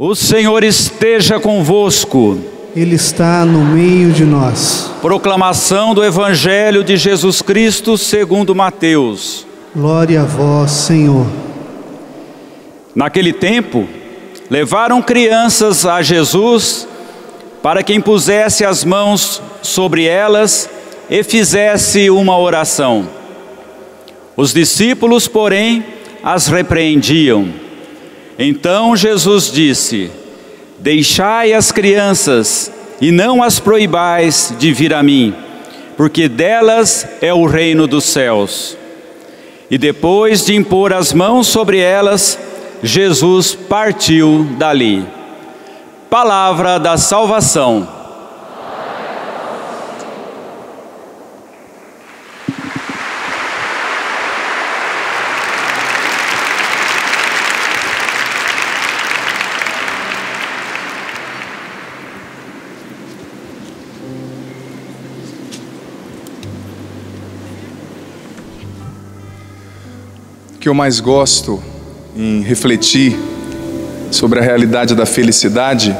O Senhor esteja convosco. Ele está no meio de nós. Proclamação do Evangelho de Jesus Cristo segundo Mateus. Glória a vós, Senhor. Naquele tempo, levaram crianças a Jesus para que impusesse as mãos sobre elas e fizesse uma oração. Os discípulos, porém, as repreendiam. Então Jesus disse: deixai as crianças e não as proibais de vir a mim, porque delas é o reino dos céus. E depois de impor as mãos sobre elas, Jesus partiu dali. Palavra da salvação. O que eu mais gosto em refletir sobre a realidade da felicidade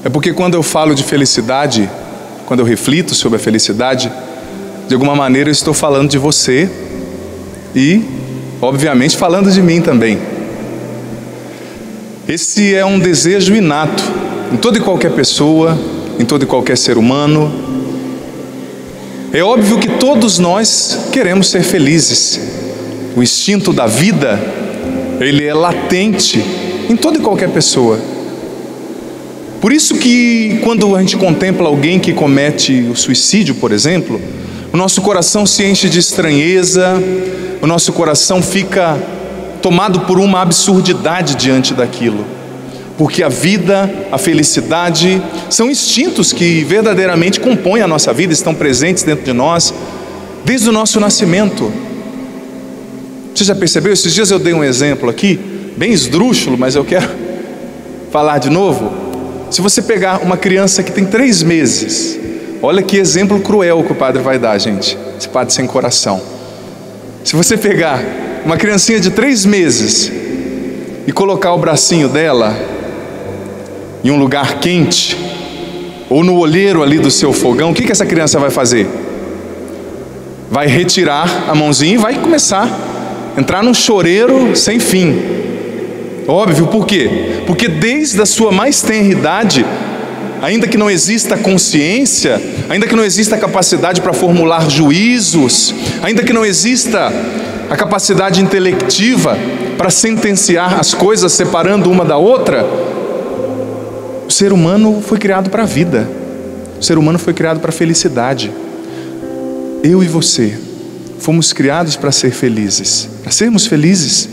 é porque quando eu falo de felicidade, quando eu reflito sobre a felicidade, de alguma maneira eu estou falando de você e, obviamente, falando de mim também. Esse é um desejo inato em toda e qualquer pessoa, em todo e qualquer ser humano. É óbvio que todos nós queremos ser felizes. O instinto da vida, ele é latente em toda e qualquer pessoa. Por isso que quando a gente contempla alguém que comete o suicídio, por exemplo, o nosso coração se enche de estranheza, o nosso coração fica tomado por uma absurdidade diante daquilo. Porque a vida, a felicidade, são instintos que verdadeiramente compõem a nossa vida, estão presentes dentro de nós, desde o nosso nascimento. Você já percebeu? Esses dias eu dei um exemplo aqui, bem esdrúxulo, mas eu quero falar de novo. Se você pegar uma criança que tem 3 meses, olha que exemplo cruel que o padre vai dar, gente. Esse padre sem coração. Se você pegar uma criancinha de 3 meses e colocar o bracinho dela em um lugar quente, ou no olheiro ali do seu fogão, o que essa criança vai fazer? Vai retirar a mãozinha e vai começar entrar num choreiro sem fim. Óbvio, por quê? Porque desde a sua mais tenra idade, ainda que não exista consciência, ainda que não exista capacidade para formular juízos, ainda que não exista a capacidade intelectiva para sentenciar as coisas separando uma da outra, o ser humano foi criado para a vida. O ser humano foi criado para a felicidade. Eu e você fomos criados para ser felizes, para sermos felizes.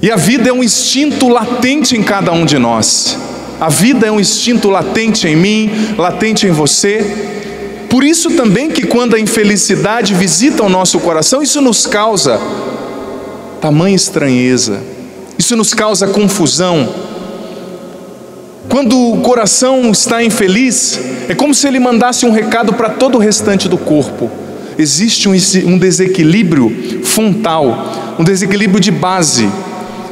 E a vida é um instinto latente em cada um de nós. A vida é um instinto latente em mim, latente em você. Por isso também que quando a infelicidade visita o nosso coração, isso nos causa tamanha estranheza, isso nos causa confusão. Quando o coração está infeliz, é como se ele mandasse um recado para todo o restante do corpo. Existe um desequilíbrio frontal, um desequilíbrio de base,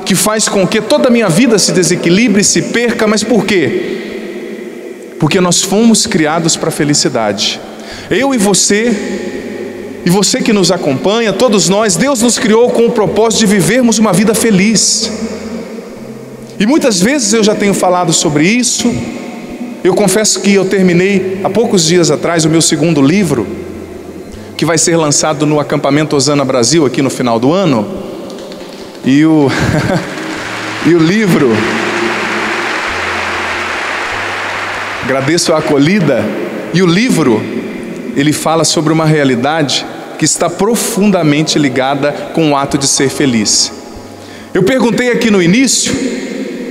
que faz com que toda a minha vida se desequilibre, se perca. Mas por quê? Porque nós fomos criados para a felicidade. Eu e você que nos acompanha, todos nós, Deus nos criou com o propósito de vivermos uma vida feliz. E muitas vezes eu já tenho falado sobre isso. Eu confesso que eu terminei há poucos dias atrás o meu 2º livro, que vai ser lançado no acampamento Osana Brasil aqui no final do ano. E o livro, agradeço a acolhida. E o livro, ele fala sobre uma realidade que está profundamente ligada com o ato de ser feliz. Eu perguntei aqui no início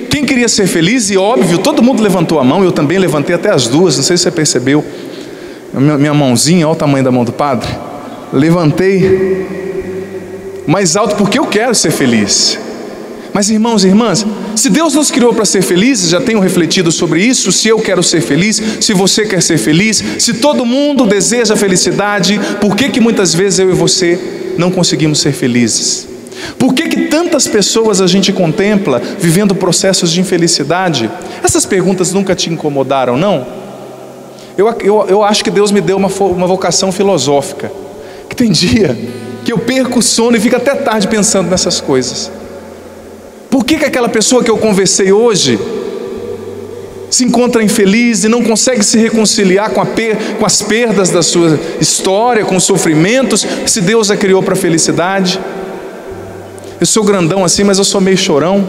quem queria ser feliz, e óbvio, todo mundo levantou a mão. Eu também levantei até as duas, não sei se você percebeu. Minha mãozinha, olha o tamanho da mão do padre. Levantei mais alto porque eu quero ser feliz. Mas irmãos e irmãs, se Deus nos criou para ser felizes, já tenho refletido sobre isso. Se eu quero ser feliz, se você quer ser feliz, se todo mundo deseja felicidade, por que muitas vezes eu e você não conseguimos ser felizes? Por que tantas pessoas a gente contempla vivendo processos de infelicidade? Essas perguntas nunca te incomodaram, não? Eu acho que Deus me deu uma vocação filosófica, que tem dia que eu perco o sono e fico até tarde pensando nessas coisas. Por que aquela pessoa que eu conversei hoje se encontra infeliz e não consegue se reconciliar com as perdas da sua história, com os sofrimentos, se Deus a criou para a felicidade? Eu sou grandão assim, mas eu sou meio chorão.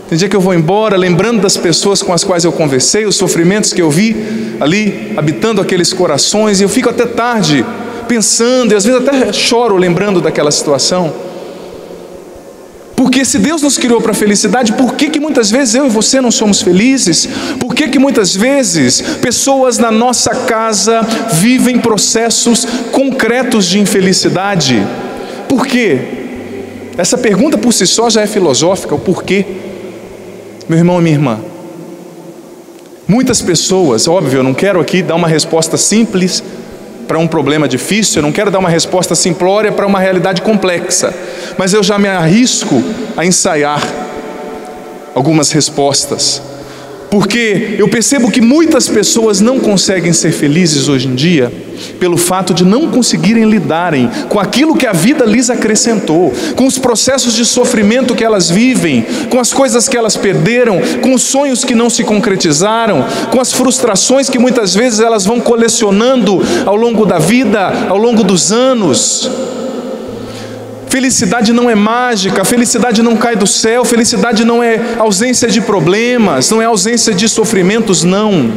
Tem dia que eu vou embora lembrando das pessoas com as quais eu conversei, os sofrimentos que eu vi ali habitando aqueles corações, e eu fico até tarde pensando, e às vezes até choro lembrando daquela situação. Porque se Deus nos criou para a felicidade, por que muitas vezes eu e você não somos felizes? Por que muitas vezes pessoas na nossa casa vivem processos concretos de infelicidade? Por quê? Essa pergunta por si só já é filosófica, o porquê. Meu irmão e minha irmã, muitas pessoas, óbvio, eu não quero aqui dar uma resposta simples para um problema difícil, eu não quero dar uma resposta simplória para uma realidade complexa, mas eu já me arrisco a ensaiar algumas respostas, porque eu percebo que muitas pessoas não conseguem ser felizes hoje em dia pelo fato de não conseguirem lidarem com aquilo que a vida lhes acrescentou, com os processos de sofrimento que elas vivem, com as coisas que elas perderam, com os sonhos que não se concretizaram, com as frustrações que muitas vezes elas vão colecionando ao longo da vida, ao longo dos anos. Felicidade não é mágica, felicidade não cai do céu, felicidade não é ausência de problemas, não é ausência de sofrimentos, não.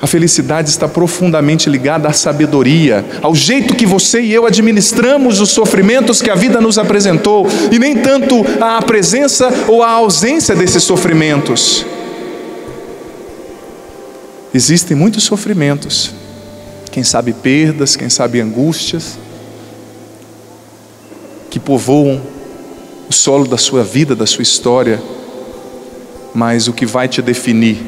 A felicidade está profundamente ligada à sabedoria, ao jeito que você e eu administramos os sofrimentos que a vida nos apresentou, e nem tanto à presença ou à ausência desses sofrimentos. Existem muitos sofrimentos, quem sabe perdas, quem sabe angústias, que povoam o solo da sua vida, da sua história, mas o que vai te definir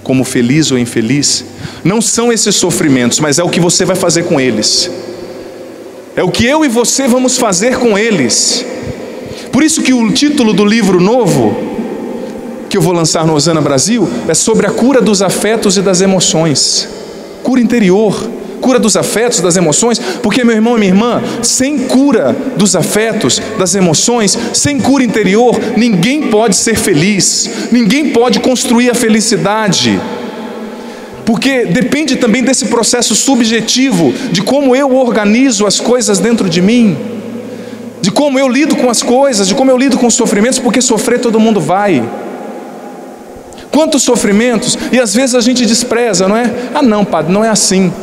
como feliz ou infeliz não são esses sofrimentos, mas é o que você vai fazer com eles, é o que eu e você vamos fazer com eles. Por isso que o título do livro novo que eu vou lançar no Osana Brasil é sobre a cura dos afetos e das emoções, cura interior, cura dos afetos, das emoções, porque, meu irmão e minha irmã, sem cura dos afetos, das emoções, sem cura interior, ninguém pode ser feliz, ninguém pode construir a felicidade, porque depende também desse processo subjetivo, de como eu organizo as coisas dentro de mim, de como eu lido com as coisas, de como eu lido com os sofrimentos, porque sofrer todo mundo vai. Quantos sofrimentos, e às vezes a gente despreza, não é? Ah não, padre, não é assim,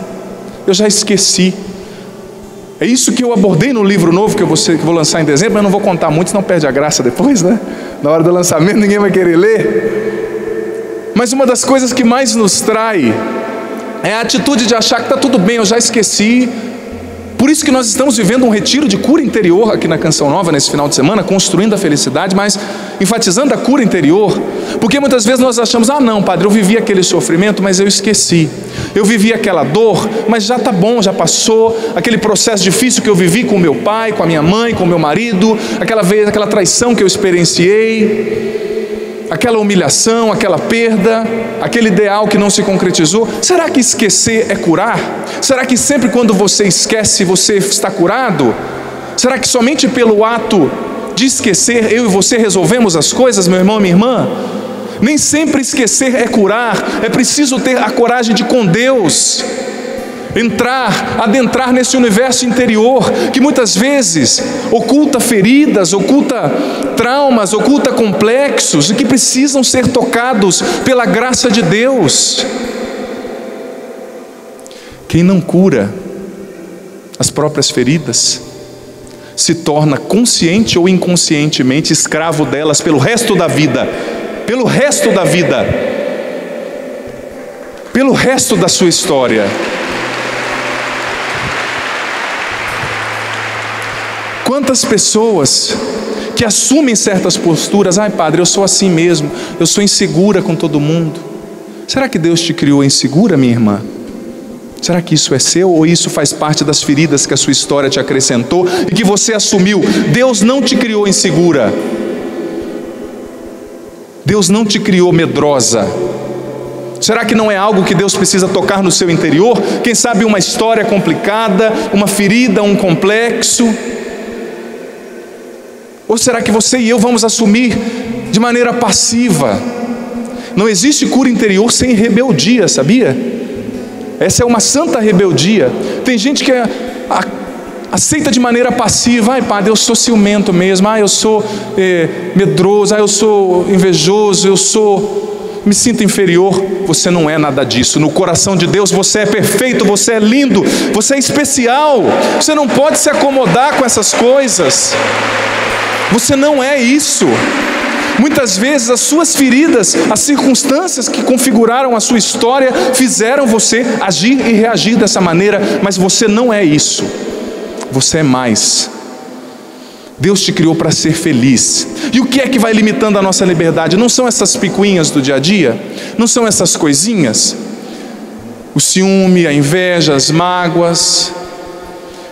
eu já esqueci. É isso que eu abordei no livro novo que eu vou lançar em dezembro. Eu não vou contar muito, senão perde a graça depois, né? Na hora do lançamento ninguém vai querer ler. Mas uma das coisas que mais nos trai é a atitude de achar que está tudo bem, eu já esqueci. Por isso que nós estamos vivendo um retiro de cura interior aqui na Canção Nova nesse final de semana, construindo a felicidade, mas enfatizando a cura interior, porque muitas vezes nós achamos, ah não, padre, eu vivi aquele sofrimento, mas eu esqueci, eu vivi aquela dor, mas já está bom, já passou, aquele processo difícil que eu vivi com meu pai, com a minha mãe, com o meu marido, aquela vez, aquela traição que eu experienciei, aquela humilhação, aquela perda, aquele ideal que não se concretizou. Será que esquecer é curar? Será que sempre quando você esquece, você está curado? Será que somente pelo ato de esquecer, eu e você resolvemos as coisas, meu irmão e minha irmã? Nem sempre esquecer é curar, é preciso ter a coragem de, com Deus, adentrar nesse universo interior, que muitas vezes oculta feridas, oculta traumas, oculta complexos, e que precisam ser tocados pela graça de Deus. Quem não cura as próprias feridas, se torna consciente ou inconscientemente escravo delas pelo resto da vida, pelo resto da vida, pelo resto da sua história. Quantas pessoas que assumem certas posturas, ai padre, eu sou assim mesmo, eu sou insegura com todo mundo. Será que Deus te criou insegura, minha irmã? Será que isso é seu ou isso faz parte das feridas que a sua história te acrescentou e que você assumiu? Deus não te criou insegura. Deus não te criou medrosa. Será que não é algo que Deus precisa tocar no seu interior? Quem sabe uma história complicada, uma ferida, um complexo? Ou será que você e eu vamos assumir de maneira passiva? Não existe cura interior sem rebeldia, sabia? Essa é uma santa rebeldia. Tem gente que aceita de maneira passiva. Ai, padre, eu sou ciumento mesmo. Ai, eu sou medroso. Ai, eu sou invejoso. Me sinto inferior. Você não é nada disso. No coração de Deus você é perfeito, você é lindo, você é especial. Você não pode se acomodar com essas coisas. Você não é isso. Muitas vezes as suas feridas, as circunstâncias que configuraram a sua história, fizeram você agir e reagir dessa maneira, mas você não é isso. Você é mais. Deus te criou para ser feliz. E o que é que vai limitando a nossa liberdade? Não são essas picuinhas do dia a dia? Não são essas coisinhas? O ciúme, a inveja, as mágoas.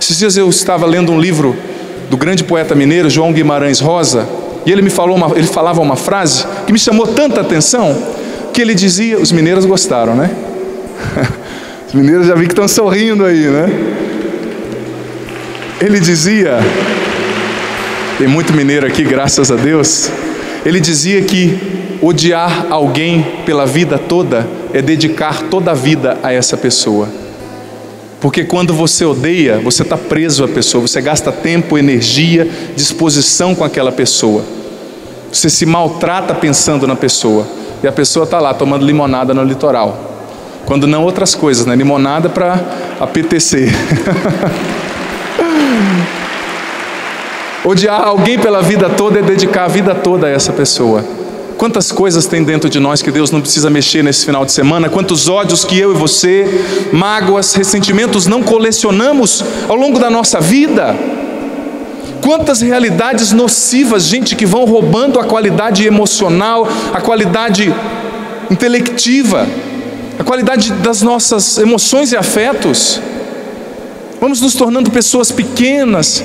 Esses dias eu estava lendo um livro do grande poeta mineiro João Guimarães Rosa, e ele falava uma frase que me chamou tanta atenção, que ele dizia, os mineiros gostaram, né? Os mineiros já vi que estão sorrindo aí, né? Ele dizia, tem muito mineiro aqui, graças a Deus. Ele dizia que odiar alguém pela vida toda é dedicar toda a vida a essa pessoa. Porque quando você odeia, você está preso à pessoa, você gasta tempo, energia, disposição com aquela pessoa. Você se maltrata pensando na pessoa. E a pessoa está lá tomando limonada no litoral. Quando não outras coisas, né? Limonada para apetecer. Odiar alguém pela vida toda é dedicar a vida toda a essa pessoa. Quantas coisas tem dentro de nós que Deus não precisa mexer nesse final de semana? Quantos ódios que eu e você, mágoas, ressentimentos não colecionamos ao longo da nossa vida? Quantas realidades nocivas, gente, que vão roubando a qualidade emocional, a qualidade intelectiva, a qualidade das nossas emoções e afetos. Vamos nos tornando pessoas pequenas.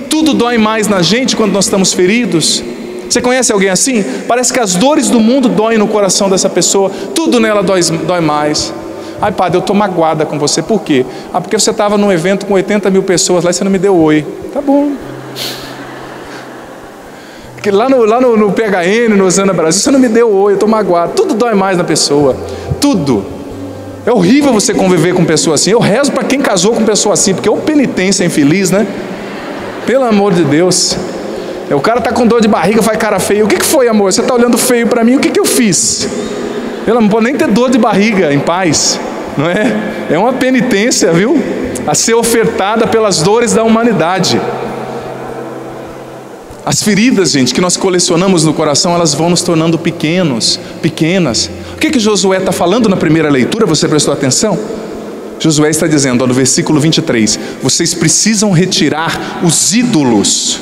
Tudo dói mais na gente quando nós estamos feridos. Você conhece alguém assim? Parece que as dores do mundo doem no coração dessa pessoa. Tudo nela dói mais. Ai, padre, eu estou magoada com você. Por quê? Ah, porque você estava num evento com 80 mil pessoas lá e você não me deu oi. Tá bom. Porque lá no PHN, no Osana Brasil, você não me deu oi, eu estou magoado. Tudo dói mais na pessoa. Tudo. É horrível você conviver com pessoa assim. Eu rezo para quem casou com pessoa assim, porque é uma penitência infeliz, né? Pelo amor de Deus. O cara está com dor de barriga, faz cara feia. O que foi, amor? Você está olhando feio para mim, o que eu fiz? Ela não pode nem ter dor de barriga em paz, não é? É uma penitência, viu? A ser ofertada pelas dores da humanidade. As feridas, gente, que nós colecionamos no coração, elas vão nos tornando pequenas. O que Josué está falando na primeira leitura? Você prestou atenção? Josué está dizendo, no versículo 23, vocês precisam retirar os ídolos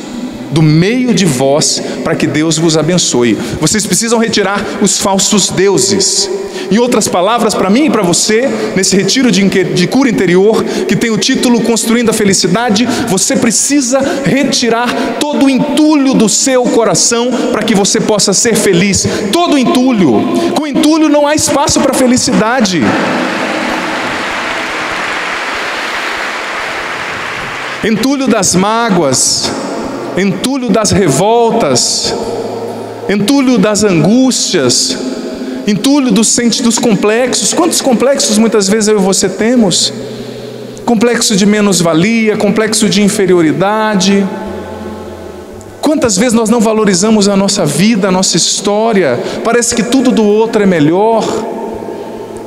do meio de vós, para que Deus vos abençoe. Vocês precisam retirar os falsos deuses. Em outras palavras, para mim e para você, nesse retiro de cura interior, que tem o título Construindo a Felicidade, você precisa retirar todo o entulho do seu coração, para que você possa ser feliz. Todo o entulho. Com entulho não há espaço para felicidade. Entulho das mágoas, entulho das revoltas, entulho das angústias, entulho dos complexos. Quantos complexos muitas vezes eu e você temos? Complexo de menos-valia, complexo de inferioridade. Quantas vezes nós não valorizamos a nossa vida, a nossa história? Parece que tudo do outro é melhor.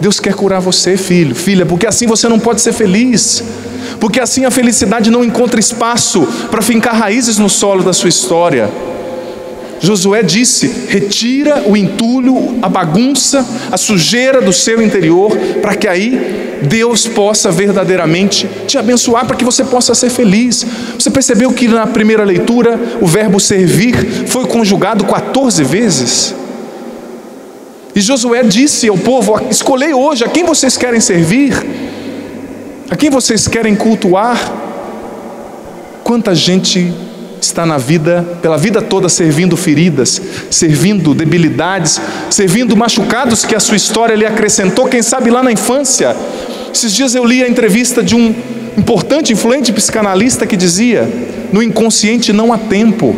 Deus quer curar você, filho, filha, porque assim você não pode ser feliz. Porque assim a felicidade não encontra espaço para fincar raízes no solo da sua história. Josué disse, retira o entulho, a bagunça, a sujeira do seu interior, para que aí Deus possa verdadeiramente te abençoar, para que você possa ser feliz. Você percebeu que na primeira leitura o verbo servir foi conjugado 14 vezes? E Josué disse ao povo, escolhei hoje a quem vocês querem servir. A quem vocês querem cultuar? Quanta gente está na vida, pela vida toda, servindo feridas, servindo debilidades, servindo machucados que a sua história lhe acrescentou, quem sabe lá na infância. Esses dias eu li a entrevista de um importante, influente psicanalista que dizia: no inconsciente não há tempo.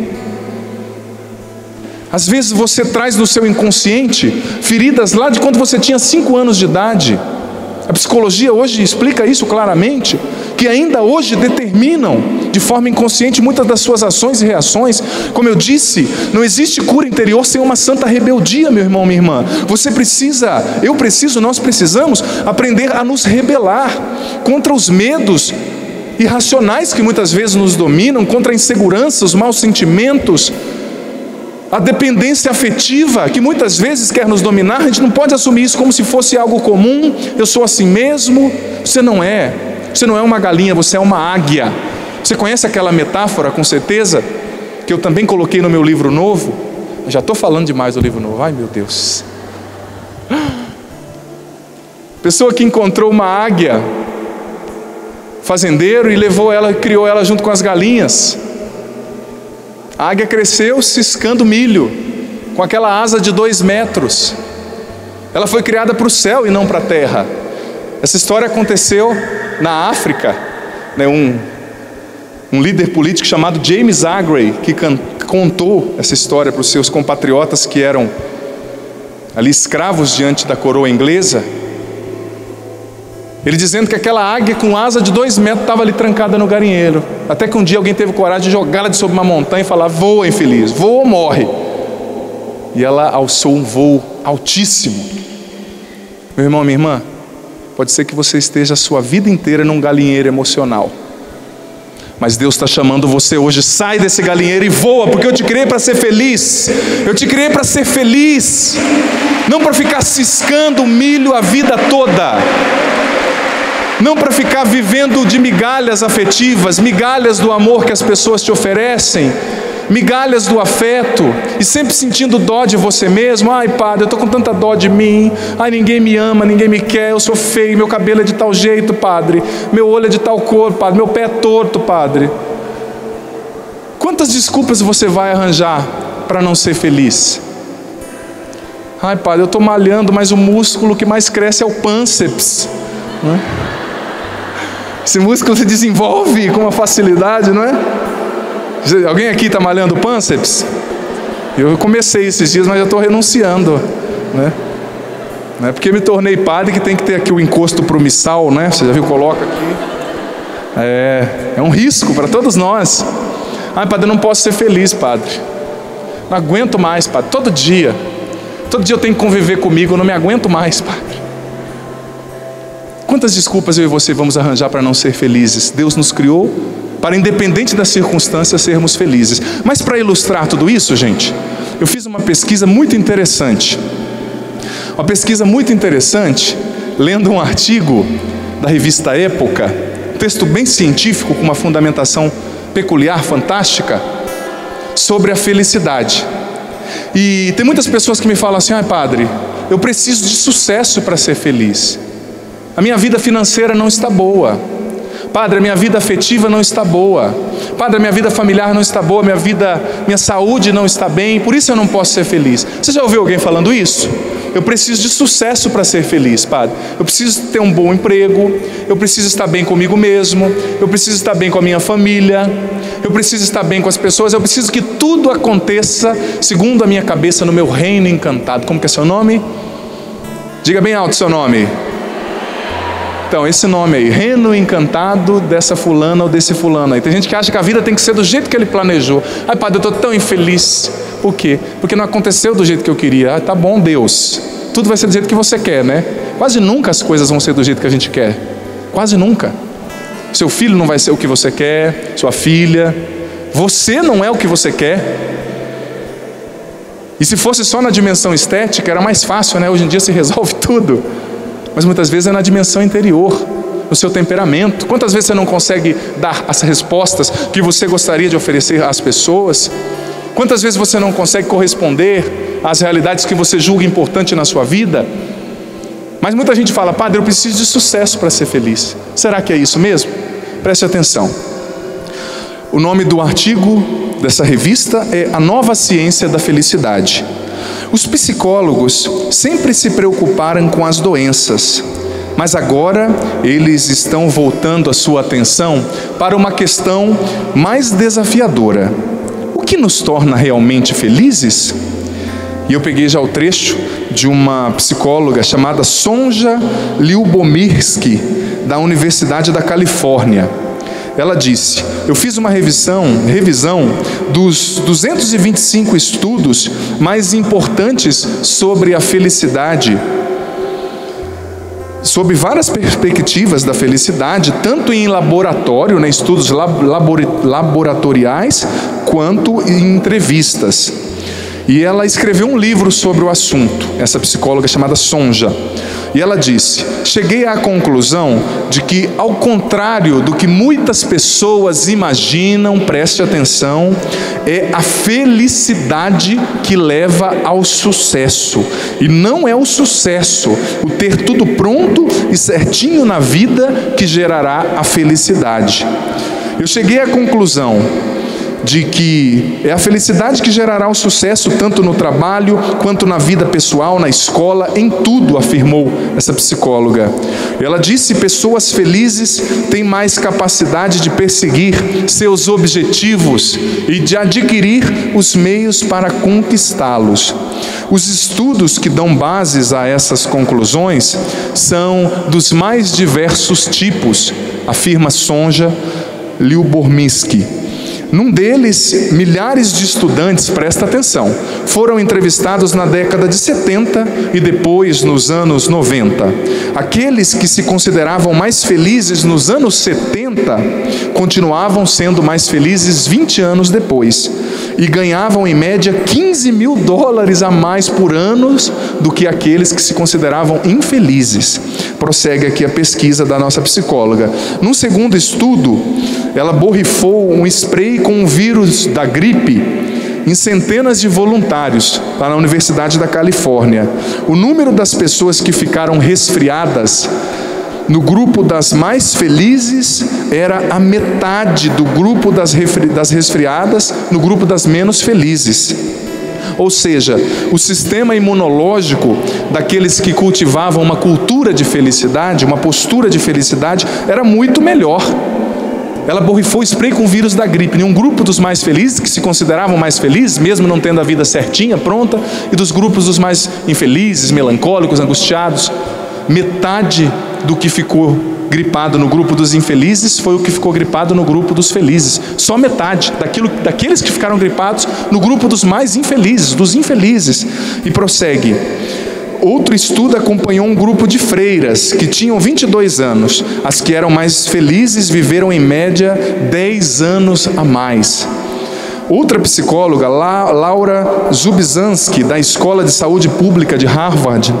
Às vezes você traz no seu inconsciente feridas lá de quando você tinha 5 anos de idade. A psicologia hoje explica isso claramente, que ainda hoje determinam de forma inconsciente muitas das suas ações e reações. Como eu disse, não existe cura interior sem uma santa rebeldia, meu irmão, minha irmã. Você precisa, eu preciso, nós precisamos aprender a nos rebelar contra os medos irracionais que muitas vezes nos dominam, contra a insegurança, os maus sentimentos, a dependência afetiva que muitas vezes quer nos dominar. A gente não pode assumir isso como se fosse algo comum. Eu sou assim mesmo. Você não é. Você não é uma galinha, você é uma águia. Você conhece aquela metáfora, com certeza, que eu também coloquei no meu livro novo? Eu já estou falando demais do livro novo. Ai, meu Deus. Pessoa que encontrou uma águia, fazendeiro, e levou ela, criou ela junto com as galinhas. A águia cresceu ciscando milho, com aquela asa de 2 metros. Ela foi criada para o céu e não para a terra. Essa história aconteceu na África, né? Um líder político chamado James Aggrey, que contou essa história para os seus compatriotas que eram ali escravos diante da coroa inglesa. Ele dizendo que aquela águia com asa de 2 metros estava ali trancada no galinheiro. Até que um dia alguém teve coragem de jogá-la de sobre uma montanha e falar: voa, infeliz, voa ou morre. E ela alçou um voo altíssimo. Meu irmão, minha irmã, pode ser que você esteja a sua vida inteira num galinheiro emocional, mas Deus está chamando você hoje: sai desse galinheiro e voa, porque eu te criei para ser feliz. Eu te criei para ser feliz, não para ficar ciscando milho a vida toda, não para ficar vivendo de migalhas afetivas, migalhas do amor que as pessoas te oferecem, migalhas do afeto, e sempre sentindo dó de você mesmo. Ai, padre, eu estou com tanta dó de mim. Ai, ninguém me ama, ninguém me quer, eu sou feio, meu cabelo é de tal jeito, padre, meu olho é de tal cor, padre, meu pé é torto, padre. Quantas desculpas você vai arranjar para não ser feliz? Ai, padre, eu estou malhando, mas o músculo que mais cresce é o pânceps, não é? Esse músculo se desenvolve com uma facilidade, não é? Alguém aqui está malhando pânceps? Eu comecei esses dias, mas já estou renunciando, né? Não é porque me tornei padre que tem que ter aqui o encosto para o missal, né? Você já viu, coloca aqui. É um risco para todos nós. Ai, padre, eu não posso ser feliz, padre. Não aguento mais, padre. Todo dia eu tenho que conviver comigo, eu não me aguento mais, padre. Quantas desculpas eu e você vamos arranjar para não ser felizes? Deus nos criou para, independente das circunstâncias, sermos felizes. Mas para ilustrar tudo isso, gente, eu fiz uma pesquisa muito interessante. Uma pesquisa muito interessante, lendo um artigo da revista Época, um texto bem científico, com uma fundamentação peculiar, fantástica, sobre a felicidade. E tem muitas pessoas que me falam assim: ai, padre, eu preciso de sucesso para ser feliz. A minha vida financeira não está boa. Padre, a minha vida afetiva não está boa. Padre, a minha vida familiar não está boa. Minha saúde não está bem, por isso eu não posso ser feliz. Você já ouviu alguém falando isso? Eu preciso de sucesso para ser feliz, padre. Eu preciso ter um bom emprego, eu preciso estar bem comigo mesmo, eu preciso estar bem com a minha família, eu preciso estar bem com as pessoas, eu preciso que tudo aconteça segundo a minha cabeça no meu reino encantado. Como que é seu nome? Diga bem alto seu nome. Então, esse nome aí, reino encantado dessa fulana ou desse fulano aí. Tem gente que acha que a vida tem que ser do jeito que ele planejou. Ai, padre, eu estou tão infeliz. Por quê? Porque não aconteceu do jeito que eu queria. Ah, tá bom, Deus. Tudo vai ser do jeito que você quer, né? Quase nunca as coisas vão ser do jeito que a gente quer. Quase nunca. Seu filho não vai ser o que você quer, sua filha. Você não é o que você quer. E se fosse só na dimensão estética, era mais fácil, né? Hoje em dia se resolve tudo. Mas muitas vezes é na dimensão interior, no seu temperamento. Quantas vezes você não consegue dar as respostas que você gostaria de oferecer às pessoas? Quantas vezes você não consegue corresponder às realidades que você julga importante na sua vida? Mas muita gente fala: padre, eu preciso de sucesso para ser feliz. Será que é isso mesmo? Preste atenção. O nome do artigo dessa revista é A Nova Ciência da Felicidade. Os psicólogos sempre se preocuparam com as doenças, mas agora eles estão voltando a sua atenção para uma questão mais desafiadora: o que nos torna realmente felizes? E eu peguei já o trecho de uma psicóloga chamada Sonja Lyubomirsky, da Universidade da Califórnia. Ela disse: eu fiz uma revisão dos 225 estudos mais importantes sobre a felicidade, sob várias perspectivas da felicidade, tanto em laboratório, estudos laboratoriais, quanto em entrevistas. E ela escreveu um livro sobre o assunto, essa psicóloga chamada Sonja. E ela disse: cheguei à conclusão de que, ao contrário do que muitas pessoas imaginam, preste atenção, é a felicidade que leva ao sucesso. E não é o sucesso, o ter tudo pronto e certinho na vida, que gerará a felicidade. Eu cheguei à conclusão de que é a felicidade que gerará o sucesso, tanto no trabalho quanto na vida pessoal, na escola, em tudo, afirmou essa psicóloga. Ela disse: pessoas felizes têm mais capacidade de perseguir seus objetivos e de adquirir os meios para conquistá-los. Os estudos que dão bases a essas conclusões são dos mais diversos tipos, afirma Sonja Lyubomirsky. Num deles, milhares de estudantes, presta atenção, foram entrevistados na década de 70 e depois nos anos 90. Aqueles que se consideravam mais felizes nos anos 70 continuavam sendo mais felizes 20 anos depois e ganhavam em média $15.000 a mais por ano do que aqueles que se consideravam infelizes. Prossegue aqui a pesquisa da nossa psicóloga. Num segundo estudo, ela borrifou um spray com o vírus da gripe em centenas de voluntários lá na Universidade da Califórnia. O número das pessoas que ficaram resfriadas no grupo das mais felizes era a metade do grupo das resfriadas no grupo das menos felizes. Ou seja, o sistema imunológico daqueles que cultivavam uma cultura de felicidade, uma postura de felicidade, era muito melhor. Ela borrifou spray com o vírus da gripe em um grupo dos mais felizes, que se consideravam mais felizes, mesmo não tendo a vida certinha, pronta, e dos grupos dos mais infelizes, melancólicos, angustiados. Metade do que ficou gripado no grupo dos infelizes foi o que ficou gripado no grupo dos felizes. Só metade daqueles que ficaram gripados no grupo dos mais infelizes, dos infelizes. E prossegue. Outro estudo acompanhou um grupo de freiras que tinham 22 anos. As que eram mais felizes viveram em média 10 anos a mais. Outra psicóloga, Laura Zubizanski, da Escola de Saúde Pública de Harvard,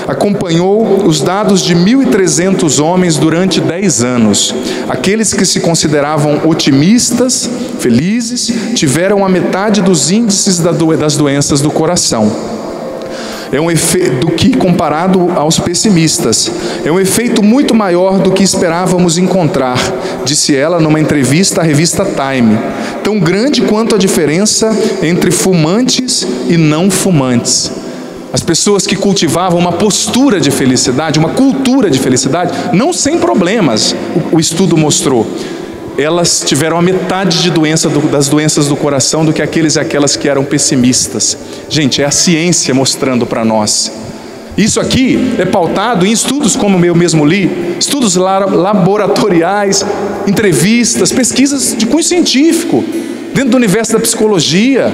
acompanhou os dados de 1.300 homens durante 10 anos. Aqueles que se consideravam otimistas, felizes, tiveram a metade dos índices das doenças do coração. É um efeito do que comparado aos pessimistas. É um efeito muito maior do que esperávamos encontrar, disse ela numa entrevista à revista Time. Tão grande quanto a diferença entre fumantes e não fumantes. As pessoas que cultivavam uma postura de felicidade, uma cultura de felicidade, não sem problemas, o estudo mostrou. Elas tiveram a metade das doenças do coração do que aqueles e aquelas que eram pessimistas. Gente, é a ciência mostrando para nós. Isso aqui é pautado em estudos como eu mesmo li, estudos laboratoriais, entrevistas, pesquisas de cunho científico, dentro do universo da psicologia.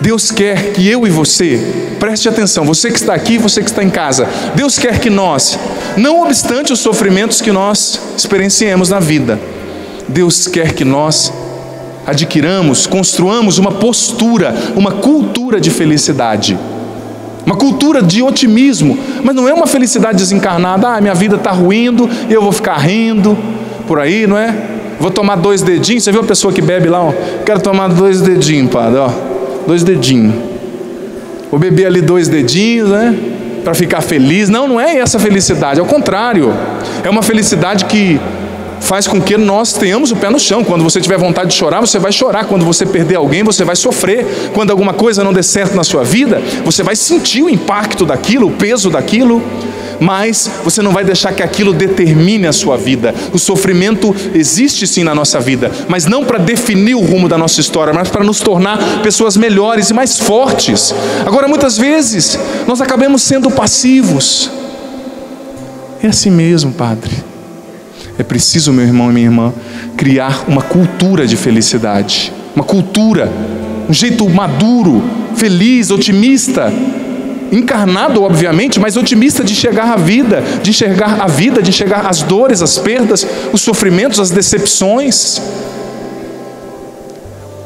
Deus quer que eu e você, preste atenção, você que está aqui, você que está em casa, Deus quer que nós, não obstante os sofrimentos que nós experienciemos na vida, Deus quer que nós adquiramos, construamos uma postura, uma cultura de felicidade, uma cultura de otimismo, mas não é uma felicidade desencarnada. Minha vida está ruindo e eu vou ficar rindo por aí, não é? Vou tomar 2 dedinhos, você viu a pessoa que bebe lá, ó, quero tomar 2 dedinhos, padre, ó, 2 dedinhos, vou beber ali 2 dedinhos, né? para ficar feliz. Não, não é essa felicidade, ao contrário. É uma felicidade que faz com que nós tenhamos o pé no chão. Quando você tiver vontade de chorar, você vai chorar. Quando você perder alguém, você vai sofrer. Quando alguma coisa não der certo na sua vida, você vai sentir o impacto daquilo, o peso daquilo, mas você não vai deixar que aquilo determine a sua vida. O sofrimento existe sim na nossa vida, mas não para definir o rumo da nossa história, mas para nos tornar pessoas melhores e mais fortes. Agora, muitas vezes, nós acabamos sendo passivos. É assim mesmo, Padre. É preciso, meu irmão e minha irmã, criar uma cultura de felicidade. Uma cultura, um jeito maduro, feliz, otimista, encarnado obviamente, mas otimista de enxergar a vida, de enxergar as dores, as perdas, os sofrimentos, as decepções.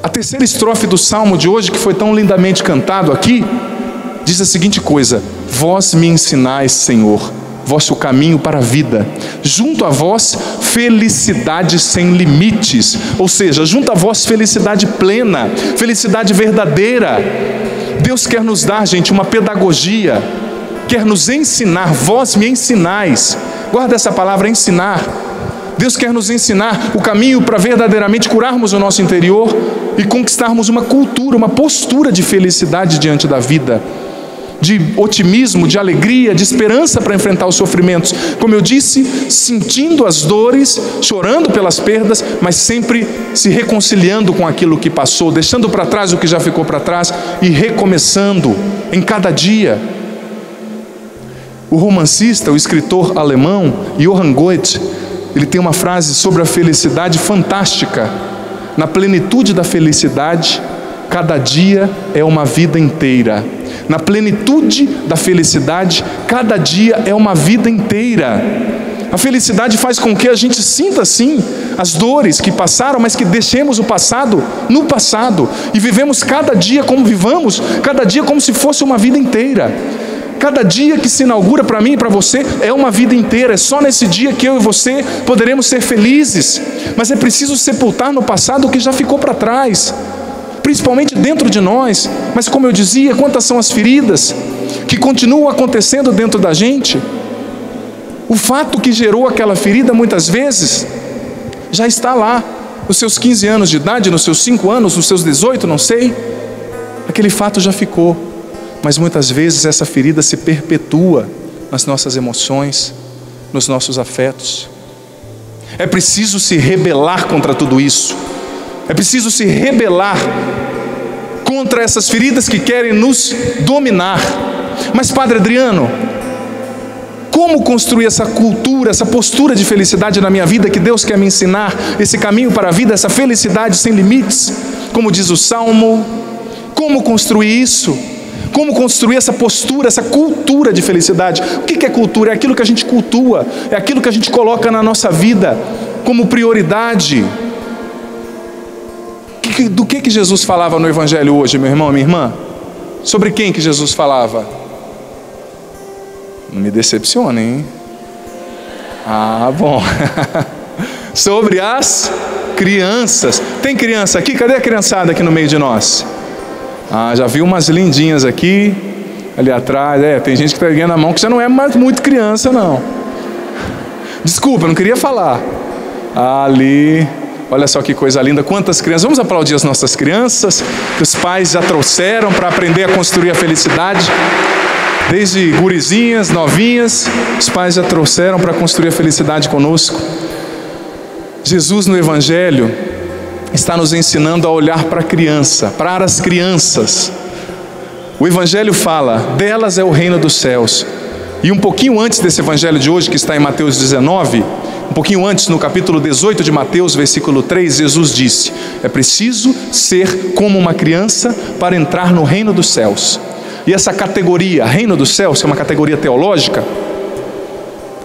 A terceira estrofe do Salmo de hoje, que foi tão lindamente cantado aqui, diz a seguinte coisa: vós me ensinais, Senhor, vosso caminho para a vida, junto a vós felicidade sem limites, ou seja, junto a vós felicidade plena, felicidade verdadeira. Deus quer nos dar, gente, uma pedagogia, quer nos ensinar. Vós me ensinais, guarda essa palavra, ensinar. Deus quer nos ensinar o caminho para verdadeiramente curarmos o nosso interior e conquistarmos uma cultura, uma postura de felicidade diante da vida, de otimismo, de alegria, de esperança para enfrentar os sofrimentos. Como eu disse, sentindo as dores, chorando pelas perdas, mas sempre se reconciliando com aquilo que passou, deixando para trás o que já ficou para trás e recomeçando em cada dia. O romancista, o escritor alemão Johann Goethe, ele tem uma frase sobre a felicidade fantástica: na plenitude da felicidade, cada dia é uma vida inteira. Na plenitude da felicidade, cada dia é uma vida inteira. A felicidade faz com que a gente sinta sim as dores que passaram, mas que deixemos o passado no passado e vivemos cada dia como vivamos, cada dia como se fosse uma vida inteira. Cada dia que se inaugura para mim e para você é uma vida inteira. É só nesse dia que eu e você poderemos ser felizes, mas é preciso sepultar no passado o que já ficou para trás, principalmente dentro de nós. Mas como eu dizia, quantas são as feridas que continuam acontecendo dentro da gente? O fato que gerou aquela ferida muitas vezes já está lá, nos seus 15 anos de idade, nos seus 5 anos, nos seus 18, não sei. Aquele fato já ficou, mas muitas vezes essa ferida se perpetua nas nossas emoções, nos nossos afetos. É preciso se rebelar contra tudo isso. É preciso se rebelar contra essas feridas que querem nos dominar. Mas, Padre Adriano, como construir essa cultura, essa postura de felicidade na minha vida que Deus quer me ensinar, esse caminho para a vida, essa felicidade sem limites, como diz o Salmo? Como construir isso? Como construir essa postura, essa cultura de felicidade? O que é cultura? É aquilo que a gente cultua, é aquilo que a gente coloca na nossa vida como prioridade. Do que Jesus falava no Evangelho hoje, meu irmão, minha irmã? Sobre quem que Jesus falava? Não me decepcionem, hein? Ah, bom. Sobre as crianças. Tem criança aqui? Cadê a criançada aqui no meio de nós? Ah, já vi umas lindinhas aqui, ali atrás. Tem gente que está erguendo a mão que já não é mais muito criança, não. Desculpa, eu não queria falar. Ali, olha só que coisa linda, quantas crianças. Vamos aplaudir as nossas crianças, que os pais já trouxeram para aprender a construir a felicidade. Desde gurizinhas, novinhas, os pais já trouxeram para construir a felicidade conosco. Jesus no Evangelho está nos ensinando a olhar para a criança, para as crianças. O Evangelho fala, delas é o reino dos céus. E um pouquinho antes desse Evangelho de hoje, que está em Mateus 19, um pouquinho antes, no capítulo 18 de Mateus, versículo 3, Jesus disse: é preciso ser como uma criança para entrar no reino dos céus. E essa categoria, reino dos céus, que é uma categoria teológica,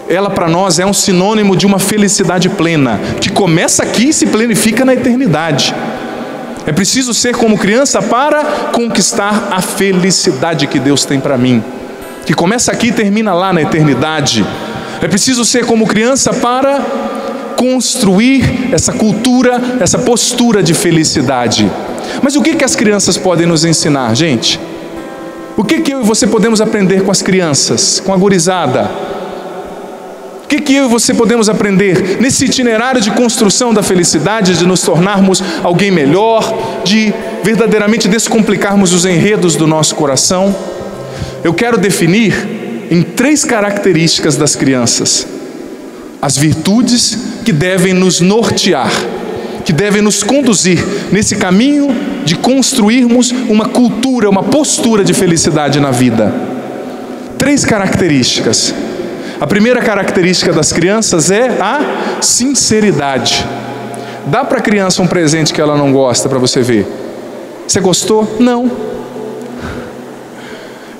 ela para nós é um sinônimo de uma felicidade plena, que começa aqui e se planifica na eternidade. É preciso ser como criança para conquistar a felicidade que Deus tem para mim, que começa aqui e termina lá na eternidade. É preciso ser como criança para construir essa cultura, essa postura de felicidade. Mas o que as crianças podem nos ensinar, gente? O que eu e você podemos aprender com as crianças, com a gurizada? O que eu e você podemos aprender nesse itinerário de construção da felicidade, de nos tornarmos alguém melhor, de verdadeiramente descomplicarmos os enredos do nosso coração? Eu quero definir em 3 características das crianças as virtudes que devem nos nortear, que devem nos conduzir nesse caminho de construirmos uma cultura, uma postura de felicidade na vida. 3 características. A primeira característica das crianças é a sinceridade. Dá para a criança um presente que ela não gosta para você ver. Você gostou? Não.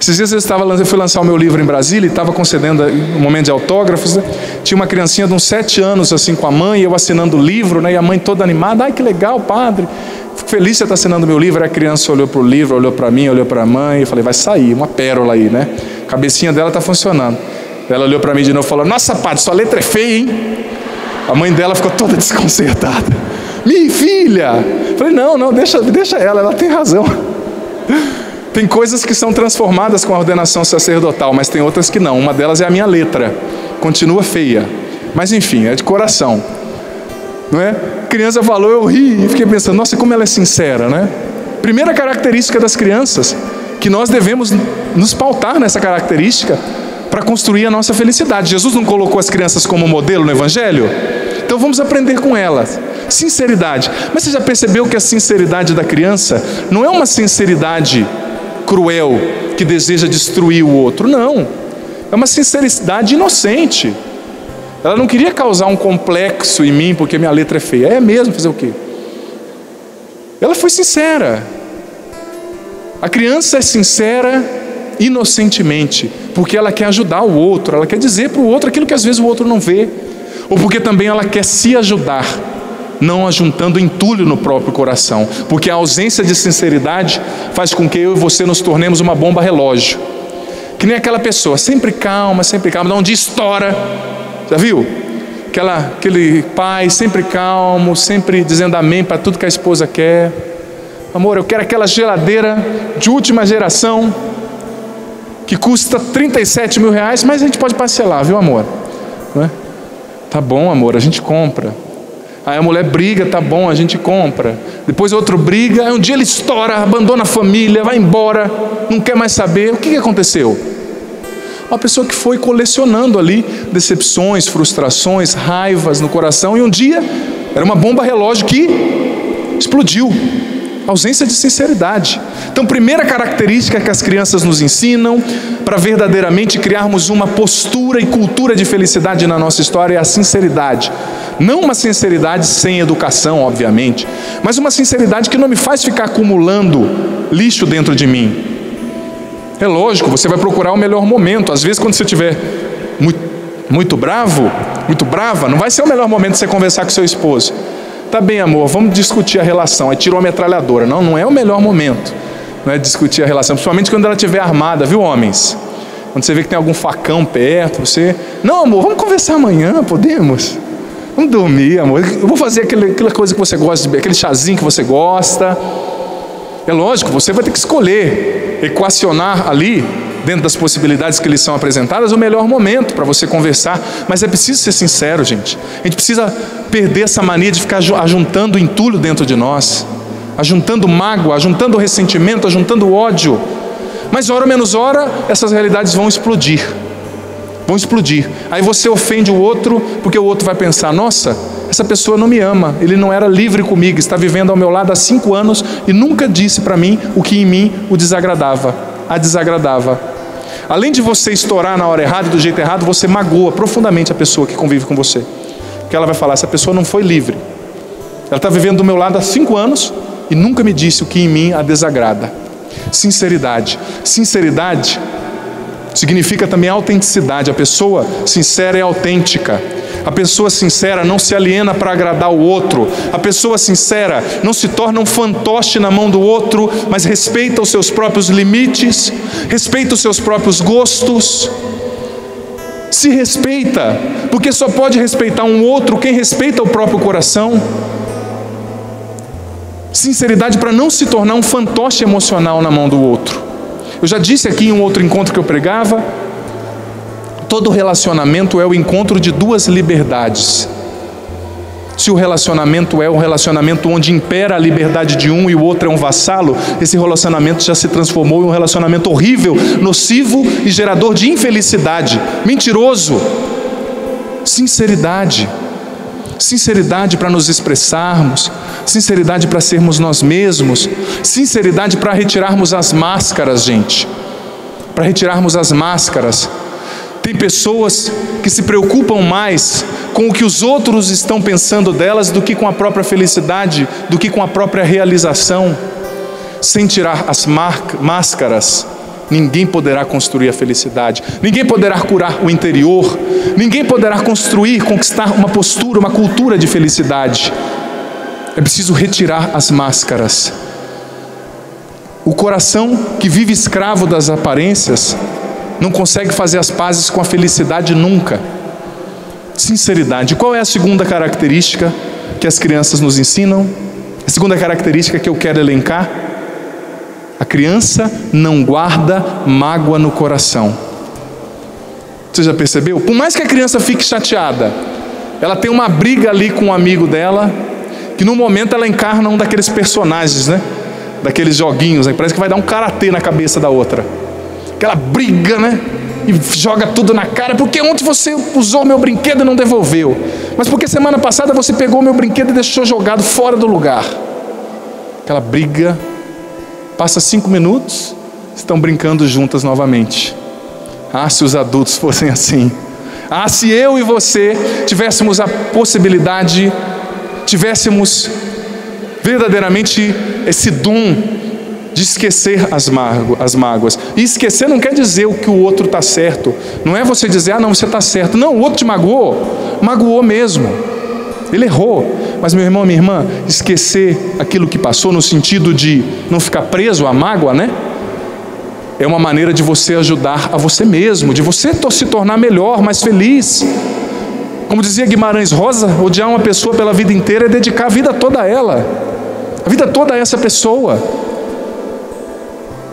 Esses dias eu fui lançar o meu livro em Brasília e estava concedendo um momento de autógrafos, né? Tinha uma criancinha de uns 7 anos assim com a mãe, eu assinando o livro, né? E a mãe toda animada. Ai, que legal, padre, fico feliz que você está assinando o meu livro. Aí a criança olhou para o livro, olhou para mim, olhou para a mãe. Eu falei, vai sair uma pérola aí, né? A cabecinha dela está funcionando. Ela olhou para mim de novo e falou, nossa, padre, sua letra é feia, hein? A mãe dela ficou toda desconcertada. Minha filha! Eu falei, não, deixa ela tem razão. Tem coisas que são transformadas com a ordenação sacerdotal, mas tem outras que não. Uma delas é a minha letra. Continua feia. Mas enfim, é de coração. Não é? A criança falou, eu ri e fiquei pensando, nossa, como ela é sincera, né? Primeira característica das crianças, que nós devemos nos pautar nessa característica para construir a nossa felicidade. Jesus não colocou as crianças como modelo no Evangelho? Então vamos aprender com elas. Sinceridade. Mas você já percebeu que a sinceridade da criança não é uma sinceridade cruel, que deseja destruir o outro? Não. É uma sinceridade inocente. Ela não queria causar um complexo em mim porque minha letra é feia. É mesmo, fazer o quê? Ela foi sincera. A criança é sincera inocentemente, porque ela quer ajudar o outro, ela quer dizer para o outro aquilo que às vezes o outro não vê, ou porque também ela quer se ajudar, não ajuntando entulho no próprio coração, porque a ausência de sinceridade faz com que eu e você nos tornemos uma bomba relógio, que nem aquela pessoa, sempre calma, dá um dia estoura, já viu? Aquele pai sempre calmo, sempre dizendo amém para tudo que a esposa quer. Amor, eu quero aquela geladeira de última geração, que custa 37 mil reais, mas a gente pode parcelar, viu, amor? Não é? Tá bom, amor, a gente compra. Aí a mulher briga, tá bom, a gente compra. Depois outro briga, aí um dia ele estoura, abandona a família, vai embora, não quer mais saber. O que aconteceu? Uma pessoa que foi colecionando ali decepções, frustrações, raivas no coração, e um dia era uma bomba relógio que explodiu. Ausência de sinceridade. Então, primeira característica que as crianças nos ensinam para verdadeiramente criarmos uma postura e cultura de felicidade na nossa história é a sinceridade. Não uma sinceridade sem educação, obviamente, mas uma sinceridade que não me faz ficar acumulando lixo dentro de mim. É lógico, você vai procurar o melhor momento. Às vezes, quando você estiver muito bravo, muito brava, não vai ser o melhor momento de você conversar com seu esposo. Tá bem, amor, vamos discutir a relação. Aí tirou a metralhadora. Não é o melhor momento, não é discutir a relação, principalmente quando ela estiver armada, viu, homens? Quando você vê que tem algum facão perto, você... Não, amor, vamos conversar amanhã, podemos? Vamos dormir, amor. Eu vou fazer aquela coisa que você gosta de beber, aquele chazinho que você gosta. É lógico, você vai ter que escolher, equacionar ali, dentro das possibilidades que lhes são apresentadas, o melhor momento para você conversar. Mas é preciso ser sincero, gente. A gente precisa perder essa mania de ficar ajuntando entulho dentro de nós, ajuntando mágoa, ajuntando ressentimento, ajuntando ódio. Mas hora ou menos hora, essas realidades vão explodir. Aí você ofende o outro, porque o outro vai pensar, nossa, essa pessoa não me ama, ele não era livre comigo, está vivendo ao meu lado há 5 anos e nunca disse para mim o que em mim o desagradava, a desagradava. Além de você estourar na hora errada e do jeito errado, você magoa profundamente a pessoa que convive com você, porque ela vai falar, essa pessoa não foi livre, ela está vivendo do meu lado há 5 anos e nunca me disse o que em mim a desagrada. Sinceridade significa também autenticidade. A pessoa sincera é autêntica. A pessoa sincera não se aliena para agradar o outro. A pessoa sincera não se torna um fantoche na mão do outro, mas respeita os seus próprios limites, respeita os seus próprios gostos. Se respeita, porque só pode respeitar um outro quem respeita o próprio coração. Sinceridade para não se tornar um fantoche emocional na mão do outro. Eu já disse aqui em um outro encontro que eu pregava, todo relacionamento é o encontro de duas liberdades. Se o relacionamento é um relacionamento onde impera a liberdade de um e o outro é um vassalo, esse relacionamento já se transformou em um relacionamento horrível, nocivo e gerador de infelicidade, mentiroso. Sinceridade. Sinceridade para nos expressarmos, sinceridade para sermos nós mesmos, sinceridade para retirarmos as máscaras, gente. Para retirarmos as máscaras. Tem pessoas que se preocupam mais com o que os outros estão pensando delas do que com a própria felicidade, do que com a própria realização. Sem tirar as máscaras, ninguém poderá construir a felicidade, ninguém poderá curar o interior, ninguém poderá conquistar uma postura, uma cultura de felicidade. É preciso retirar as máscaras. O coração que vive escravo das aparências não consegue fazer as pazes com a felicidade nunca. Sinceridade. Qual é a segunda característica que as crianças nos ensinam? A segunda característica que eu quero elencar: a criança não guarda mágoa no coração. Você já percebeu? Por mais que a criança fique chateada, ela tem uma briga ali com um amigo dela, que no momento ela encarna um daqueles personagens, né? Daqueles joguinhos, né? Parece que vai dar um karatê na cabeça da outra. Aquela briga, né? E joga tudo na cara. Porque ontem você usou meu brinquedo e não devolveu. Mas porque semana passada você pegou meu brinquedo e deixou jogado fora do lugar. Aquela briga. Passa 5 minutos, estão brincando juntas novamente. Ah, se os adultos fossem assim. Ah, se eu e você tivéssemos a possibilidade, tivéssemos verdadeiramente esse dom de esquecer as mágoas. E esquecer não quer dizer o que o outro está certo. Não é você dizer, ah não, você está certo. Não, o outro te magoou. Magoou mesmo. Ele errou. Mas meu irmão, minha irmã, esquecer aquilo que passou no sentido de não ficar preso à mágoa, né? É uma maneira de você ajudar a você mesmo, de você se tornar melhor, mais feliz. Como dizia Guimarães Rosa, odiar uma pessoa pela vida inteira é dedicar a vida toda a ela. A vida toda a essa pessoa.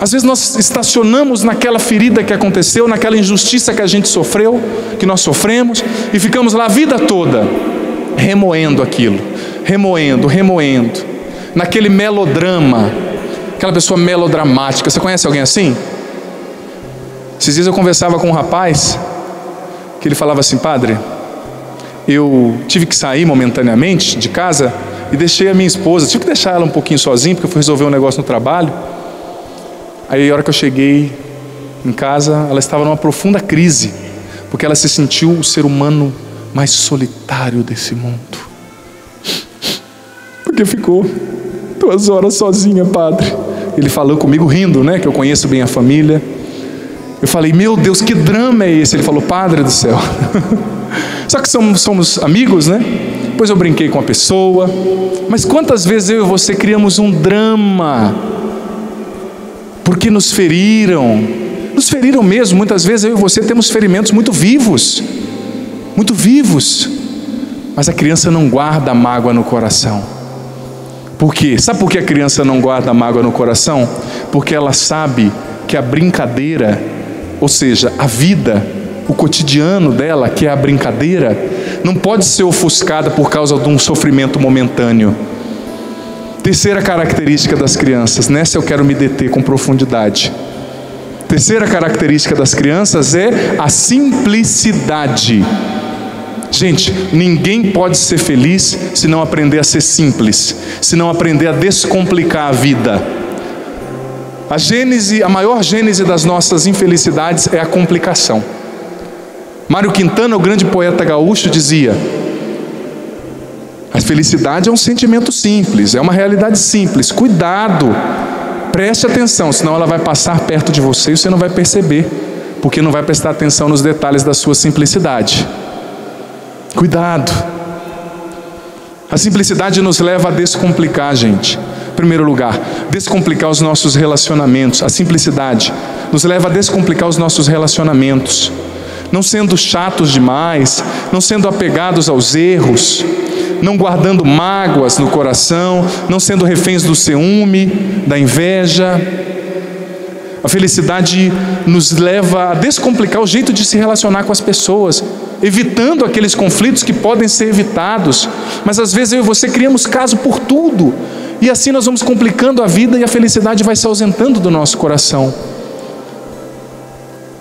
Às vezes nós estacionamos naquela ferida que aconteceu, naquela injustiça que a gente sofreu, que nós sofremos, e ficamos lá a vida toda remoendo aquilo, remoendo, naquele melodrama, aquela pessoa melodramática. Você conhece alguém assim? Esses dias eu conversava com um rapaz, que ele falava assim: padre, eu tive que sair momentaneamente de casa e deixei a minha esposa, tive que deixar ela um pouquinho sozinha, porque eu fui resolver um negócio no trabalho. Aí a hora que eu cheguei em casa, ela estava numa profunda crise, porque ela se sentiu o ser humano mais solitário desse mundo. Porque ficou 2 horas sozinha, padre. Ele falou comigo rindo, né? Que eu conheço bem a família. Eu falei: meu Deus, que drama é esse? Ele falou: padre do céu. Só que somos amigos, né? Depois eu brinquei com a pessoa. Mas quantas vezes eu e você criamos um drama? Porque nos feriram mesmo. Muitas vezes eu e você temos ferimentos muito vivos. Mas a criança não guarda mágoa no coração. Por quê? Sabe por que a criança não guarda mágoa no coração? Porque ela sabe que a brincadeira, ou seja, a vida, o cotidiano dela, que é a brincadeira, não pode ser ofuscada por causa de um sofrimento momentâneo. Terceira característica das crianças, nessa eu quero me deter com profundidade. Terceira característica das crianças é a simplicidade. Gente, ninguém pode ser feliz se não aprender a ser simples, se não aprender a descomplicar a vida. A maior gênese das nossas infelicidades é a complicação. Mário Quintana, o grande poeta gaúcho, dizia: a felicidade é um sentimento simples, é uma realidade simples. Cuidado, preste atenção, senão ela vai passar perto de você e você não vai perceber, porque não vai prestar atenção nos detalhes da sua simplicidade. Cuidado. A simplicidade nos leva a descomplicar, gente. Em primeiro lugar, descomplicar os nossos relacionamentos. A simplicidade nos leva a descomplicar os nossos relacionamentos, não sendo chatos demais, não sendo apegados aos erros, não guardando mágoas no coração, não sendo reféns do ciúme, da inveja. A felicidade nos leva a descomplicar o jeito de se relacionar com as pessoas, evitando aqueles conflitos que podem ser evitados. Mas às vezes eu e você criamos caso por tudo, e assim nós vamos complicando a vida e a felicidade vai se ausentando do nosso coração.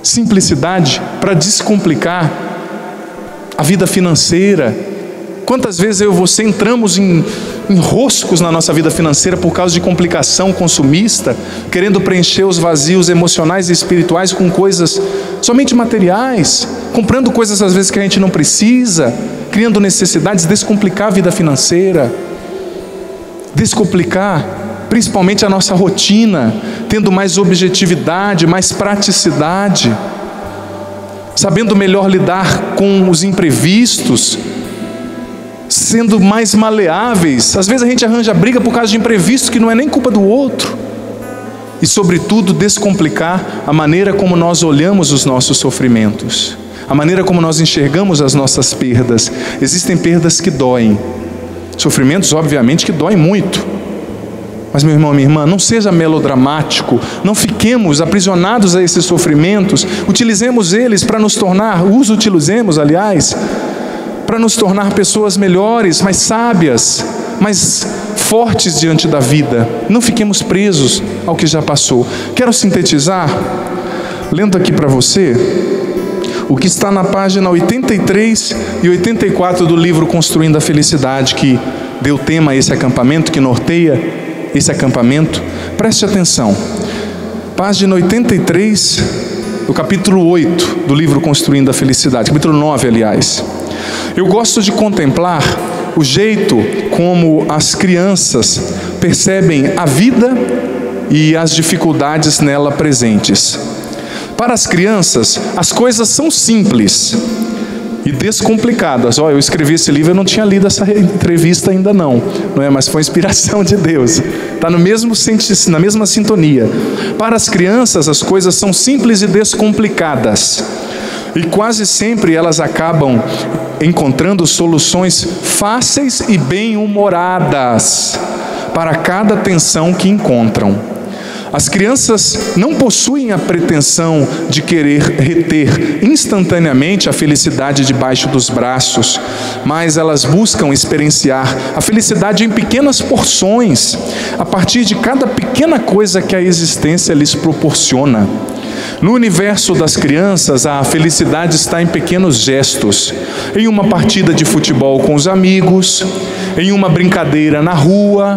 Simplicidade para descomplicar a vida financeira. Quantas vezes eu e você entramos em enroscos na nossa vida financeira por causa de complicação consumista, querendo preencher os vazios emocionais e espirituais com coisas somente materiais, comprando coisas às vezes que a gente não precisa, criando necessidades, descomplicar a vida financeira, descomplicar principalmente a nossa rotina, tendo mais objetividade, mais praticidade, sabendo melhor lidar com os imprevistos, sendo mais maleáveis. Às vezes a gente arranja briga por causa de imprevisto que não é nem culpa do outro. E sobretudo descomplicar a maneira como nós olhamos os nossos sofrimentos, a maneira como nós enxergamos as nossas perdas. Existem perdas que doem, sofrimentos obviamente que doem muito. Mas meu irmão, minha irmã, não seja melodramático, não fiquemos aprisionados a esses sofrimentos, utilizemos eles para nos tornar, para nos tornar pessoas melhores, mais sábias, mais fortes diante da vida. Não fiquemos presos ao que já passou. Quero sintetizar, lendo aqui para você, o que está na página 83 e 84 do livro Construindo a Felicidade, que deu tema a esse acampamento, que norteia esse acampamento. Preste atenção. Página 83, do capítulo 8 do livro Construindo a Felicidade, capítulo 9, aliás. Eu gosto de contemplar o jeito como as crianças percebem a vida e as dificuldades nela presentes. Para as crianças, as coisas são simples e descomplicadas. Eu escrevi esse livro, eu não tinha lido essa entrevista ainda não é? Mas foi inspiração de Deus. Está na mesma sintonia. Para as crianças, as coisas são simples e descomplicadas. E quase sempre elas acabam encontrando soluções fáceis e bem-humoradas para cada tensão que encontram. As crianças não possuem a pretensão de querer reter instantaneamente a felicidade debaixo dos braços, mas elas buscam experienciar a felicidade em pequenas porções, a partir de cada pequena coisa que a existência lhes proporciona. No universo das crianças, a felicidade está em pequenos gestos, em uma partida de futebol com os amigos, em uma brincadeira na rua,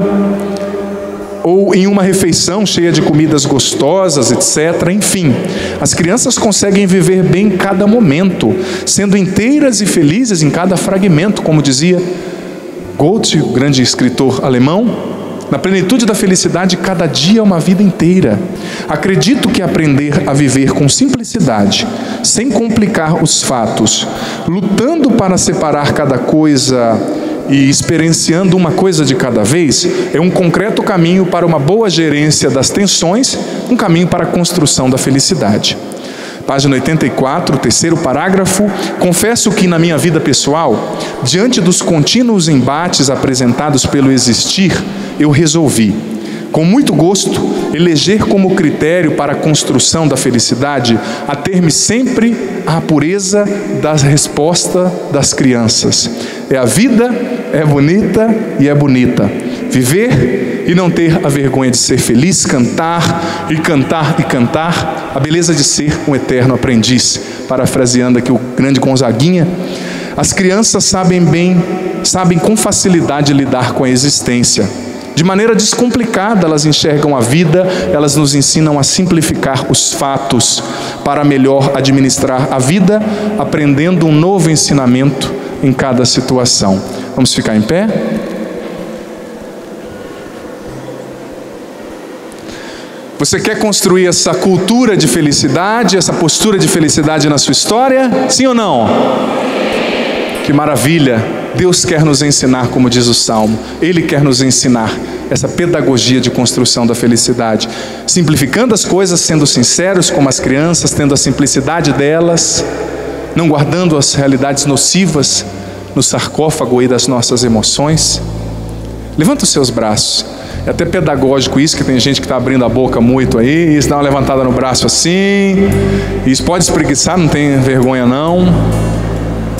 ou em uma refeição cheia de comidas gostosas, etc. Enfim, as crianças conseguem viver bem cada momento, sendo inteiras e felizes em cada fragmento, como dizia Goethe, o grande escritor alemão. Na plenitude da felicidade, cada dia é uma vida inteira. Acredito que aprender a viver com simplicidade, sem complicar os fatos, lutando para separar cada coisa e experienciando uma coisa de cada vez, é um concreto caminho para uma boa gerência das tensões, um caminho para a construção da felicidade. Página 84, terceiro parágrafo. Confesso que na minha vida pessoal, diante dos contínuos embates apresentados pelo existir, eu resolvi, com muito gosto, eleger como critério para a construção da felicidade a ter-me sempre à pureza da resposta das crianças. É a vida, é bonita e é bonita. Viver e não ter a vergonha de ser feliz, cantar e cantar e cantar, a beleza de ser um eterno aprendiz. Parafraseando aqui o grande Gonzaguinha, as crianças sabem com facilidade lidar com a existência. De maneira descomplicada, elas enxergam a vida, elas nos ensinam a simplificar os fatos para melhor administrar a vida, aprendendo um novo ensinamento em cada situação. Vamos ficar em pé? Você quer construir essa cultura de felicidade, essa postura de felicidade na sua história? Sim ou não? Que maravilha! Deus quer nos ensinar, como diz o Salmo. Ele quer nos ensinar essa pedagogia de construção da felicidade, simplificando as coisas, sendo sinceros como as crianças, tendo a simplicidade delas, não guardando as realidades nocivas no sarcófago aí das nossas emoções. Levanta os seus braços. É até pedagógico isso, que tem gente que está abrindo a boca muito aí. Isso, dá uma levantada no braço assim. Isso, pode espreguiçar, não tem vergonha não.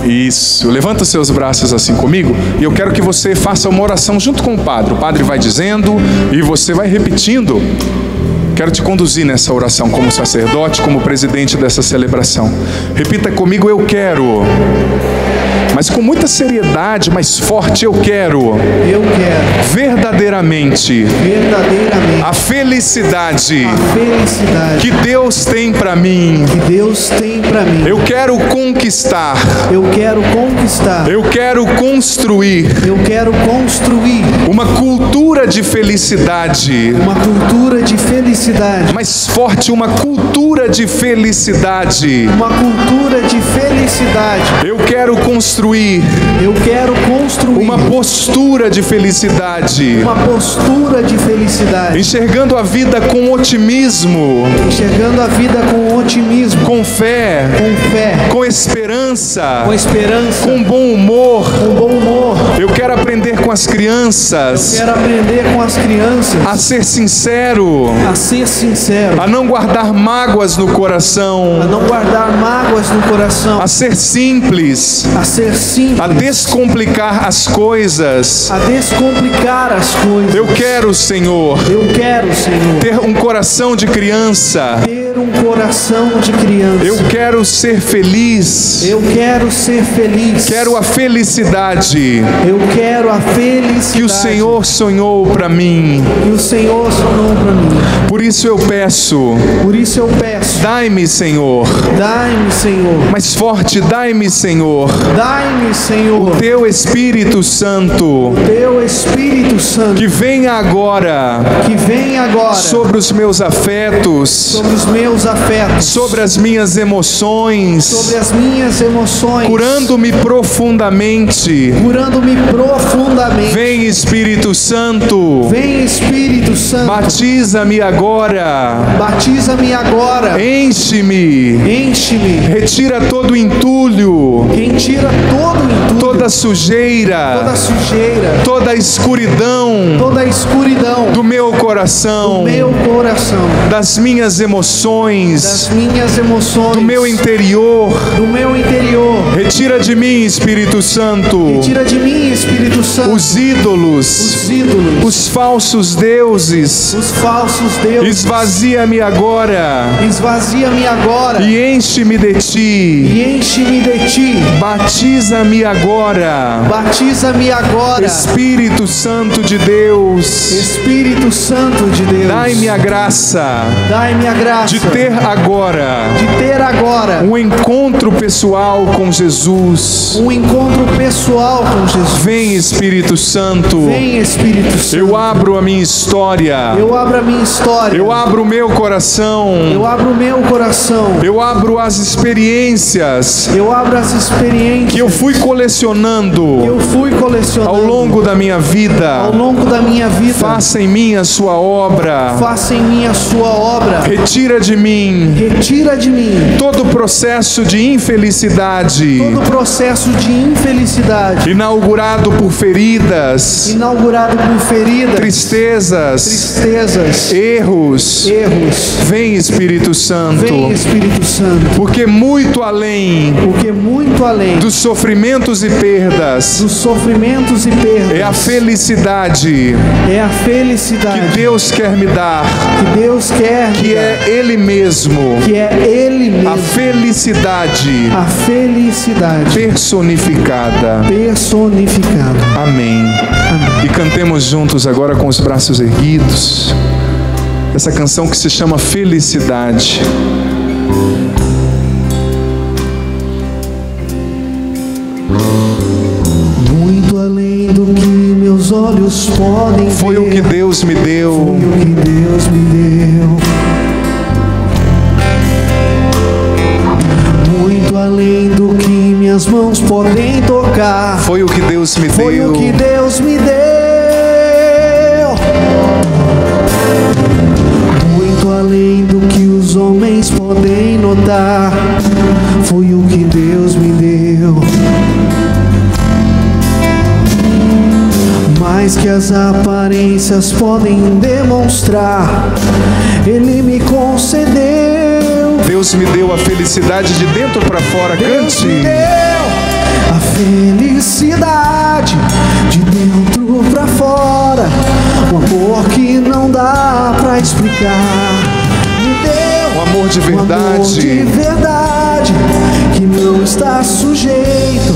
Isso, levanta os seus braços assim comigo. E eu quero que você faça uma oração junto com o padre. O padre vai dizendo e você vai repetindo. Quero te conduzir nessa oração como sacerdote, como presidente dessa celebração. Repita comigo: eu quero. Mas com muita seriedade, mais forte: eu quero. Eu quero verdadeiramente verdadeiramente a felicidade a felicidade que Deus tem para mim. que Deus tem para mim. Eu quero conquistar. Eu quero conquistar. Eu quero construir Eu quero construir uma cultura de felicidade. uma cultura de felicidade. Mais forte, uma cultura de felicidade. Uma cultura de felicidade. Eu quero construir Eu quero construir uma postura de felicidade, uma postura de felicidade. enxergando a vida com otimismo, Enxergando a vida com otimismo, com fé, com fé, com esperança, com esperança, com bom humor. com bom humor. Eu quero aprender com as crianças Quero aprender com as crianças a ser sincero, a ser sincero, a não guardar mágoas no a coração, não guardar mágoas no coração, a ser simples, a ser simples, a descomplicar as coisas. a descomplicar as coisas. Eu quero, Senhor, Eu quero, Senhor, ter um coração de criança. ter um coração de criança. Eu quero ser feliz. Eu quero ser feliz. Quero a felicidade Eu quero a felicidade que o Senhor sonhou para mim. que o Senhor sonhou para mim. Por isso eu peço, Por isso eu peço, dai-me, Senhor. dai-me, Senhor, Mais forte, dai-me, Senhor, dai-me, Senhor, teu Espírito Santo, teu Espírito Santo, que venha agora que vem agora sobre os meus afetos, sobre os meus afetos, sobre as minhas emoções, sobre as minhas emoções, curando-me profundamente. curando-me profundamente. Vem, Espírito Santo, Vem, Espírito Santo, batiza-me agora, batiza-me agora, enche-me, enche-me, retira todo o entulho, quem tira todo o entulho, toda toda sujeira, sujeira, toda a escuridão toda a escuridão do meu coração, meu coração, das minhas das emoções, minhas emoções, do meu interior. do meu interior. Retira de mim, Espírito Santo, Tira de mim, Espírito Santo, os ídolos, os ídolos, os falsos deuses. os falsos deuses. Esvazia-me agora Esvazia-me agora e enche-me de ti. e enche-me de ti. Batiza-me agora, Batiza-me agora, Espírito Santo de Deus. Espírito Santo de Deus. Dai-me a graça Dai-me a graça de ter agora de ter agora um encontro pessoal com Jesus. um encontro pessoal com Jesus. Vem, Espírito Santo. Vem, Espírito Santo. Eu abro a minha história. Eu abro a minha história. Eu abro o meu coração. Eu abro o meu coração. Eu abro as experiências Eu abro as experiências que eu fui colecionando que eu fui colecionando ao longo da minha ao vida. longo da minha vida. Faça em mim a sua obra. Faça em mim a sua obra. Retira de mim Retira de mim todo o processo de infelicidade todo o processo de infelicidade inaugurado por feridas, inaugurado por feridas, tristezas, tristezas, erros. erros. Vem, Espírito Santo, Vem, Espírito Santo, porque muito além porque muito além dos sofrimentos e perdas dos sofrimentos e perdas é a felicidade é a felicidade que Deus quer me dar, que Deus quer que me dar, é Ele mesmo, que é Ele mesmo, a felicidade a felicidade personificada. personificada. Amém. E cantemos juntos agora com os braços erguidos essa canção que se chama Felicidade. Muito além do que meus olhos podem Foi o ver, que Deus me deu. foi o que Deus me deu. Muito além do que minhas mãos podem tocar, Foi o que Deus me foi deu. o que Deus me deu. Muito além do que os homens podem notar, foi o que Deus me deu. Mais mais que as aparências podem demonstrar, Ele me concedeu. Deus me deu a felicidade de dentro para fora. Deus Cante. me deu a felicidade de dentro pra fora, um amor que não dá pra explicar. Me deu Um amor de um amor verdade. de verdade, que não está sujeito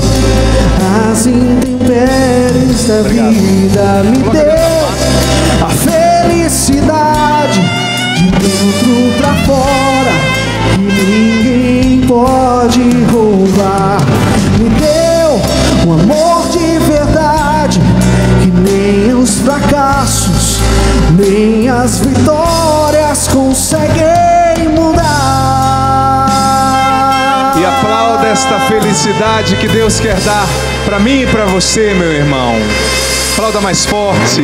às intempéries da vida. Me deu a felicidade de dentro pra fora, que ninguém pode roubar. Me deu um amor de verdade, que nem os fracassos, nem as vitórias conseguem mudar. E aplauda esta felicidade que Deus quer dar para mim e para você, meu irmão. Aplauda mais forte.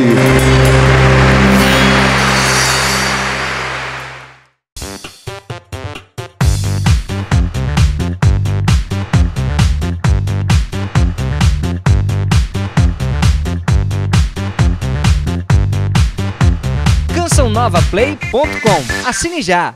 CançãoNovaPlay.com. Assine já!